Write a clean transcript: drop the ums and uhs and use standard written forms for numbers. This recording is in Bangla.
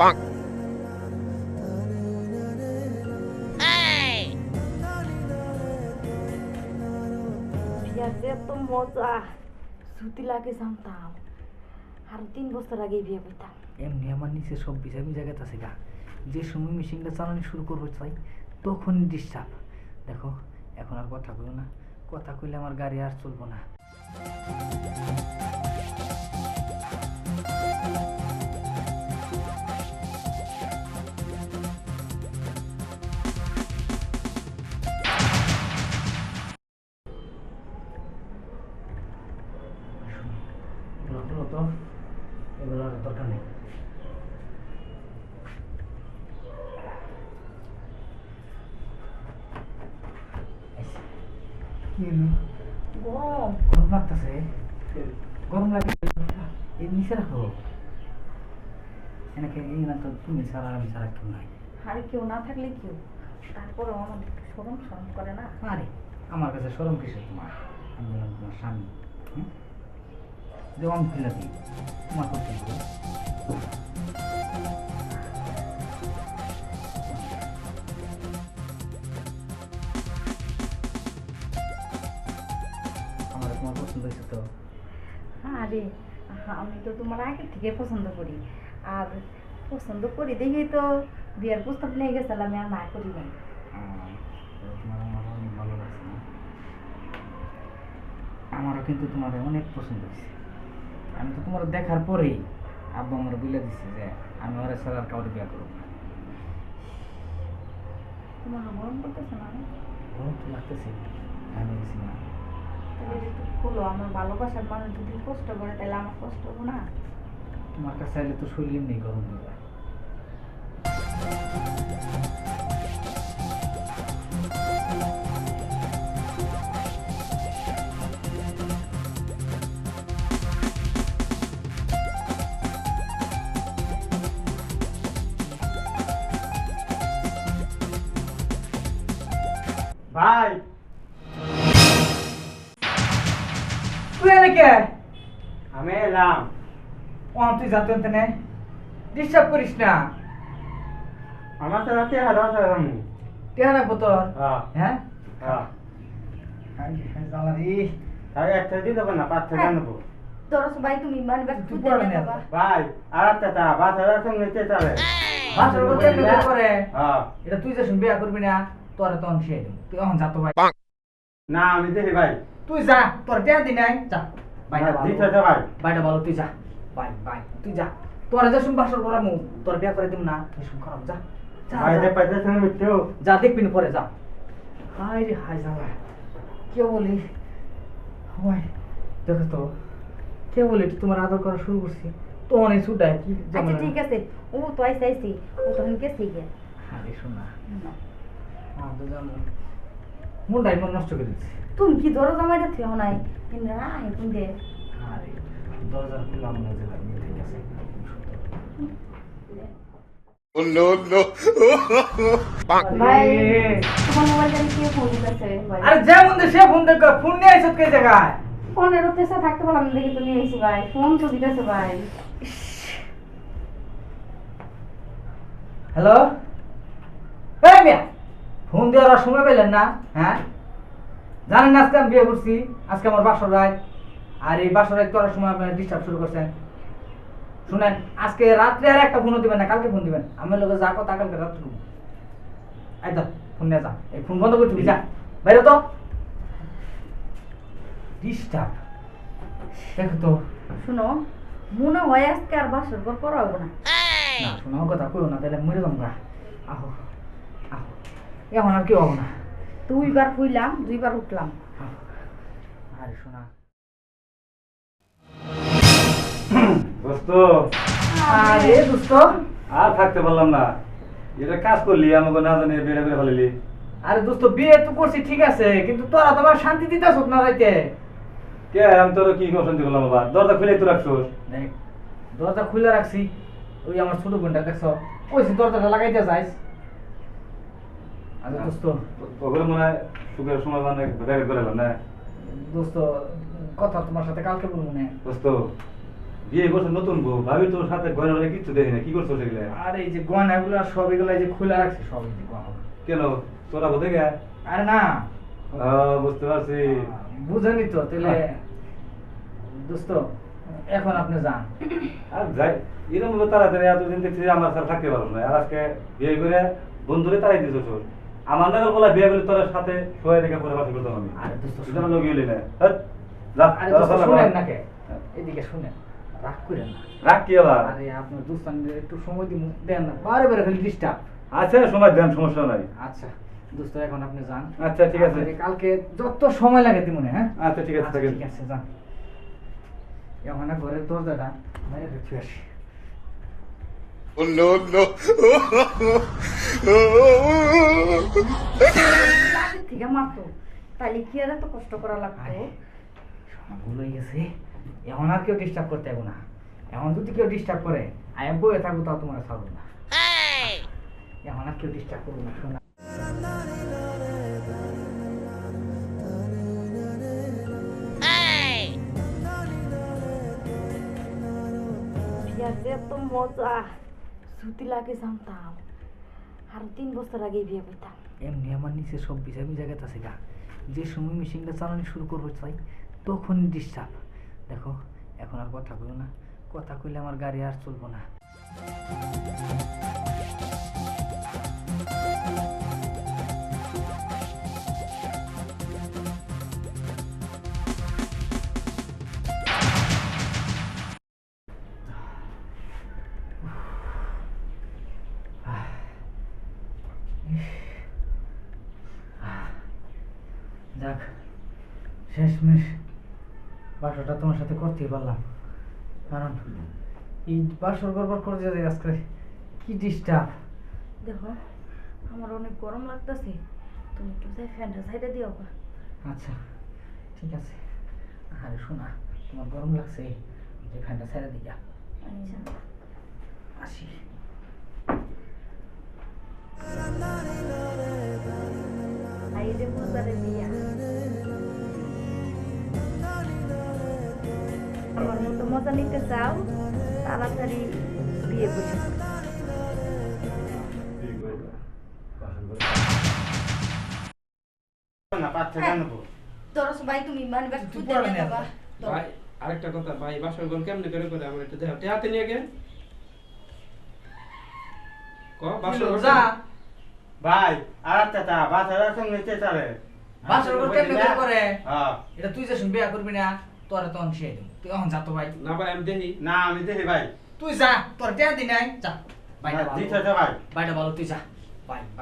এত মজা ছুটি লাগে জানতাম আরো 3 বছর আগে বিয়ে করতাম। এমনি আমার নিচে সব ভিজা ভিজা গেছে গা, যে সময় মেশিনটা চালানো শুরু করবো চাই তখন ডিস্টার্ব। দেখো এখন আর কথা কইও না, কথা কইলে আমার গাড়ি আর চলবো না। তো এগুলো দরকার নেই। গরম লাগতেছে, গরম লাগে এই নিচে রাখো এনেকে। এই না তো তুমি ছাড়া আমি ছাড়া কেউ নাই। আরে কেউ না থাকলে কেউ, তারপরেও আমার শরম শরম করে না। আরে আমার কাছে শরম কিসে তোমার? আমি বললাম তোমার স্বামী। দেওয়ান খুলে দিই তোমার করতে আমার তোমার পছন্দ হয়েছে তো? আরে আমি তো তোমার আগে থেকে পছন্দ করি, আর পছন্দ করি দেখি তো বিয়ের প্রস্তাব নিয়ে গেছিলাম, আমি আর না করি নাই। তোমার আমার অনেক ভালো লাগছে না? আমারও কিন্তু তোমার অনেক পছন্দ হয়েছে। আমি তো তোমার দেখার পরেই আব্বা আমার বলে দিচ্ছে যে আমি ওরা ছাড়া আর কাউকে বিয়ে করবো না। তোমার গরম করতেছে না? গরম তো লাগতেছে, আমি গেছি না। তাহলে একটু খুলো, আমার ভালোবাসার মানুষ যদি কষ্ট করে তাহলে আমার কষ্ট হবো না? তোমার কাছে চাইলে তো শরীর এমনি গরম হয়ে যায়। ভাই তুই এনে কে? আমি এলাম। তুই যাতে নে, ডিস্টার্ব করিস না। আমার তো রাতে হাজার আমি টেহা রাখবো তোর? হ্যাঁ হ্যাঁ জ্বালারি। তাই একটা দিয়ে দেবো না, 5 টাকা নেবো। দরস ভাই তুমি মানে তুই পড়ে নে। ভাই আর একটা টা 5,000 সঙ্গে নিতে চলে। বাসর করতে এমনি করে। হ্যাঁ এটা তুই যে শুন বিয়া করবি না, তোরা তখন সে দিন। তুই এখন যা তো ভাই। না আমি দেখি ভাই। তুই যা, তোর টেহা দি নাই যা। বাইটা দিতে দে ভাই। বাইটা ভালো, তুই যা। বাই বাই তুই যা। তোরা যে শুন বাসর করামু, তোর বিয়া করে দিম না, তুই শুন খারাপ যা। ভাই যে পয়সা সঙ্গে মিথ্যে যা দেখবি না পরে যা। হাই রে হাই জ্বালা। কে বলি ভাই দেখো তো, কে বলি তোমার আদর করা শুরু করছি তো অনেক ছুটায় কি। আচ্ছা ঠিক আছে, ও তো আইসি ও তো আমি গেছি গে। আরে শোনা তো জানো মনটাই মন নষ্ট করে দিচ্ছে। তুমি কি দরজা মাইরা থিও নাই কিন্তু না এখন দে। আরে দরজা খুললাম না যে ঠিক আছে। ভাই তোমার মোবাইলে কি ফোন দিতেছে ভাই? আরে যেমন সে ফোন দেখ, ফোন নিয়ে আইছত কে জায়গায়? ফোনের উদ্দেশ্যে থাকতে পারলাম দেখি তুমি এসে ভাই, ফোন তো দিতেছে ভাই। হ্যালো এই মিয়া, ফোন দেওয়ার সময় পেলেন না? হ্যাঁ জানেন না আজকে আমি বিয়ে করছি, আজকে আমার বাসর রাত। আর এই বাসর রাত করার সময় আপনারা ডিস্টার্ব শুরু করছেন। শুনেন আজকে রাত্রে আর একটা ফোনও দিবেন না, কালকে ফোন দিবেন। আমার লোকে যা কথা কালকে রাত্রে এই তো ফোন নিয়ে যা, এই ফোন বন্ধ করে দিবি যা, বাইরে তো ডিস্টার্ব। দেখো তো শুনো, মনে হয় আজকে আর বাসর ঘর করা হবো না। না শোনো কথা কইও না, তাহলে মরে যাবো গা। আহো আহো, এখন আর কি হবো না। 2 বার কইলাম 2 বার উঠলাম। আরে শোনা দোস্ত আরে দোস্ত আর থাকতে পারলাম না। এটা কাজ করলি আমাকে না জানি বেড়ে বেড়ে ফেলিলি। আরে দোস্ত বিয়ে তো করছি ঠিক আছে, কিন্তু তোরা তোমার শান্তি দিতেছ না রাইতে। কে আমি তোর কি অশান্তি করলাম? আবার দরজা খুলে তো রাখছোস। দেখ দরজা খুলে রাখছি, ওই আমার ছোট বোনটা দেখছ কইছি দরজাটা লাগাইতে যাইস। আরে দোস্ত ওগুলো মনে হয় সুখের সময় মানে বেড়ে করে না। দোস্ত কথা তোমার সাথে কালকে বলবো না। দোস্ত বিয়ে করছো নতুন বউ, ভাবি তোর সাথে গয়না টয়না কিচ্ছু দেখি না, কি করছো সেগুলো? আর এই যে গয়নাগুলো সব এগুলো এই যে খুলে রাখছে সব এই যে গয়না। কেন তোরা বোধে গে? আরে না বুঝতে পারছি। বুঝেনি তো তাহলে দোস্ত এখন আপনি যান। আর যাই এরকম ভাবে তাড়াতাড়ি এতদিন দেখছি যে আমার সাথে থাকতে পারো না, আর আজকে বিয়ে করে বন্ধুরে তারাই দিছো তোর। আমার নাগাল বলা বিয়ে করলে তোর সাথে সবাই রেখে পরে বাসা করতাম আমি। আরে দোস্ত এটা লোক গেলি না। হ্যাট, যা, আরে যা, দোস্ত যা, শুনেন যা। না কে, এদিকে শুনেন, রাগ করেন না। রাখ কি আবার? আরে আপনার দোস্তানদের একটু সময় দিন, দেন না, বারে বারে খালি ডিস্টার্ব। আচ্ছা সময় দেন, সমস্যা নাই। আচ্ছা দোস্ত এখন আপনি যান। আচ্ছা ঠিক আছে। আপনাকে কালকে যত সময় লাগে দিমুনে, হ্যাঁ? আচ্ছা ঠিক আছে, আচ্ছা, থাকেন। ঠিক আছে যান। এখন না ঘরের দরজাটা বাইরে রেখে আসি। Oh no no! আগের থেকে মারতো, তাইলে কি আর এত কষ্ট করা লাগতো? আরে, শোনা ভুল হয়ে গেছে। এখন আর কেউ ডিস্টার্ব করতে হবে না। এখন যদি কেউ ডিস্টার্ব করে আমি বয়ে থাকবো, তাও তোমার ছাড়বো না। এখন আর কেউ ডিস্টার্ব করবো না, শোনা। বিয়াতে এত মজা, ছুটি লাগে জানতাম। আর 3 বছর আগে বিয়ে করতাম। এমনি আমার নিচে সব ভিজা ভিজা গেছে গা। যে সময় মেশিনটা চালানো শুরু করবো চাই তখন ডিস্টার্ব। দেখো এখন আর কথা কইও না, কথা কইলে আমার গাড়ি আর চলবো না। যাক, শেষমেশ বাসরটা তোমার সাথে করতেই পারলাম। কারণ এই বাসর গড়বড় করে যে আজকে কি ডিস্টার্ব। দেখো আমার অনেক গরম লাগতেছে, তুমি একটু যাই ফ্যানটা সাইডে দিও গা। আচ্ছা ঠিক আছে। আরে শোনা, তোমার গরম লাগছে, যে ফ্যানটা ছেড়ে দিই। আচ্ছা আসি। আইরে মজারে বিয়া, আমার মতো মজা নিতে চাও, তাড়াতাড়ি বিয়ে বসে ধরো ভাই, তুমি মানে ব্যাগ তুই তুলতে পড়াবি না যাবা। ভাই আরেকটা কথা, ভাই বাসর ঘর কেমনে করে করে আমার একটু দেখাও, হাতে নিয়ে গে ক বাসর ঘর যা ভাই আর চাচা বাসার সঙ্গে চেঁচারে বাসর ঘর কেমনে করে করে? হ্যাঁ এটা তুই যে শুন বিয়া করবি না, তোরা তো অংশে দেব। তুই এখন যা তো ভাই, না ভাই আমি দেখি না আমি দেখি ভাই তুই যা, তোর টেয়া দি নাই, যা। বাইটা জি ভালো, চাচা ভাই বাইটা ভালো, তুই যা। Bye bye.